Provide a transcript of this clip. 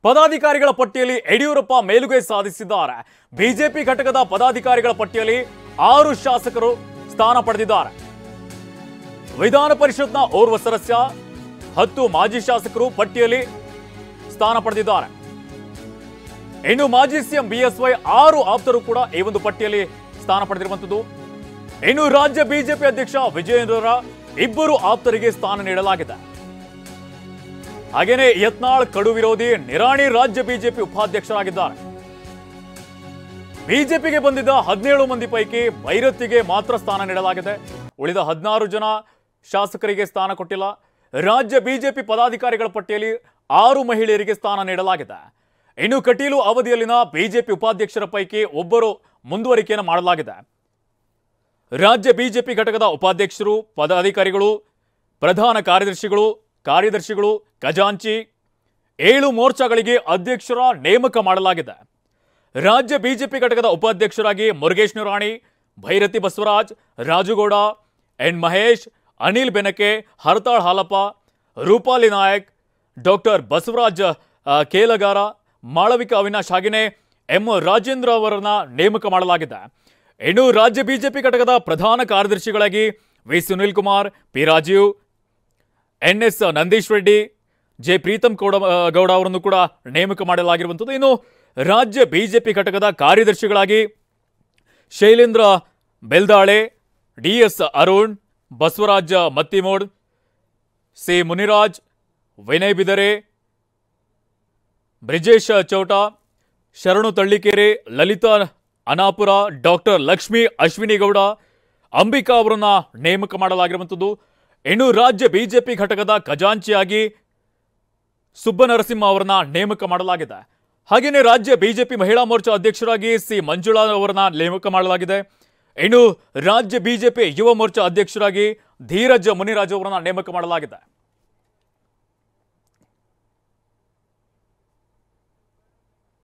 ಪದಾಧಿಕಾರಿಗಳ ಪಟ್ಟಿಯಲ್ಲಿ ಯಡಿಯೂರಪ್ಪ ಮೇಲುಗೈ ಸಾಧಿಸಿದ್ದಾರೆ. ಬಿಜೆಪಿ ಘಟಕದ ಪದಾಧಿಕಾರಿಗಳ ಪಟ್ಟಿಯಲ್ಲಿ 6 ಶಾಸಕರು ಸ್ಥಾನ ಪಡೆದಿದ್ದಾರೆ. ವಿಧಾನ ಪರಿಷತ್ನ ಓರ್ವ ಸದಸ್ಯ, 10 ಮಾಜಿ ಶಾಸಕರು ಪಟ್ಟಿಯಲ್ಲಿ ಸ್ಥಾನ ಪಡೆದಿದ್ದಾರೆ. ಇನ್ನು ಮಾಜಿ ಸಿಎಂ ಬಿಎಸ್ವೈ 6 ಆಪ್ತರು ಕೂಡ ಈ ಒಂದು ಪಟ್ಟಿಯಲ್ಲಿ ಸ್ಥಾನ ಪಡೆದಿರುವಂತದ್ದು. ಇನ್ನು ರಾಜ್ಯ ಬಿಜೆಪಿ ಅಧ್ಯಕ್ಷ ವಿಜಯೇಂದ್ರ 2 ಆಪ್ತರಿಗೆ ಸ್ಥಾನ ನೀಡಲಾಗಿದೆ. ಹಾಗೇನೆ ಯತ್ನಾಳ್ ಕಡು ವಿರೋಧಿ ನಿರಾಣಿ ರಾಜ್ಯ ಬಿಜೆಪಿ ಉಪಾಧ್ಯಕ್ಷರಾಗಿದ್ದಾರೆ. ಬಿಜೆಪಿಗೆ ಬಂದಿದ್ದ 17 ಮಂದಿ ಪೈಕಿ ಭೈರತಿಗೆ ಮಾತ್ರ ಸ್ಥಾನ ನೀಡಲಾಗಿದೆ. ಉಳಿದ 16 ಜನ ಶಾಸಕರಿಗೆ ಸ್ಥಾನ ಕೊಟ್ಟಿಲ್ಲ. ರಾಜ್ಯ ಬಿಜೆಪಿ ಪದಾಧಿಕಾರಿಗಳ ಪಟ್ಟಿಯಲ್ಲಿ 6 ಮಹಿಳೆಯರಿಗೆ ಸ್ಥಾನ ನೀಡಲಾಗಿದೆ. ಇನ್ನು ಕಟೀಲು ಅವಧಿಯಲ್ಲಿನ ಬಿಜೆಪಿ ಉಪಾಧ್ಯಕ್ಷರ ಪೈಕಿ ಒಬ್ಬರು ಮುಂದುವರಿಕೆಯನ್ನು ಮಾಡಲಾಗಿದೆ. ರಾಜ್ಯ ಬಿಜೆಪಿ ಘಟಕದ ಉಪಾಧ್ಯಕ್ಷರು, ಪದಾಧಿಕಾರಿಗಳು, ಪ್ರಧಾನ ಕಾರ್ಯದರ್ಶಿಗಳು, ಖಜಾಂಚಿ 7 ಮೋರ್ಚಾಗಳಿಗೆ ಅಧ್ಯಕ್ಷರ ನೇಮಕ ಮಾಡಲಾಗಿದೆ. ರಾಜ್ಯ ಬಿಜೆಪಿ ಘಟಕದ ಉಪಾಧ್ಯಕ್ಷರಾಗಿ ಮುರುಗೇಶ್ ನಿರಾಣಿ, ಭೈರತಿ ಬಸವರಾಜ್, ರಾಜುಗೌಡ, ಎನ್ ಮಹೇಶ್, ಅನಿಲ್ ಬೆನಕೆ, ಹರತಾಳ್ ಹಾಲಪ್ಪ, ರೂಪಾಲಿ ನಾಯಕ್, ಡಾಕ್ಟರ್ ಬಸವರಾಜ್ ಕೇಲಗಾರ, ಮಾಳವಿಕ ಅವಿನಾಶ್ ಹಾಗೆಯೇ ಎಂ ರಾಜೇಂದ್ರ ಅವರನ್ನ ನೇಮಕ ಮಾಡಲಾಗಿದೆ. ಇನ್ನು ರಾಜ್ಯ ಬಿಜೆಪಿ ಘಟಕದ ಪ್ರಧಾನ ಕಾರ್ಯದರ್ಶಿಗಳಾಗಿ V Sunil Kumar, P Rajeev, NS Nandeesh Reddy, J Preetham Gowda ಅವರನ್ನು ಕೂಡ ನೇಮಕ ಮಾಡಲಾಗಿರುವಂಥದ್ದು. ಇನ್ನು ರಾಜ್ಯ ಬಿಜೆಪಿ ಘಟಕದ ಕಾರ್ಯದರ್ಶಿಗಳಾಗಿ Shailendra Beldale, DS Arun, Basavaraja Mattimod, C Muniraj, Vinay Bidare, Brijesh Chowta, Sharanu Tallikere, Lalitha Anapura, doctor Lakshmi Ashwini Gowda, Ambika ಅವರನ್ನ ನೇಮಕ ಮಾಡಲಾಗಿರುವಂಥದ್ದು. ಇನ್ನು ರಾಜ್ಯ ಬಿಜೆಪಿ ಘಟಕದ ಖಜಾಂಚಿಯಾಗಿ ಸುಬ್ಬನರಸಿಂಹ ಅವರನ್ನ ನೇಮಕ ಮಾಡಲಾಗಿದೆ. ಹಾಗೆಯೇ ರಾಜ್ಯ ಬಿಜೆಪಿ ಮಹಿಳಾ ಮೋರ್ಚಾ ಅಧ್ಯಕ್ಷರಾಗಿ ಸಿ ಮಂಜುಳಾ ಅವರನ್ನ ನೇಮಕ ಮಾಡಲಾಗಿದೆ. ಇನ್ನು ರಾಜ್ಯ ಬಿಜೆಪಿ ಯುವ ಮೋರ್ಚಾ ಅಧ್ಯಕ್ಷರಾಗಿ ಧೀರಜ್ ಮುನಿರಾಜ್ ಅವರನ್ನ ನೇಮಕ ಮಾಡಲಾಗಿದೆ.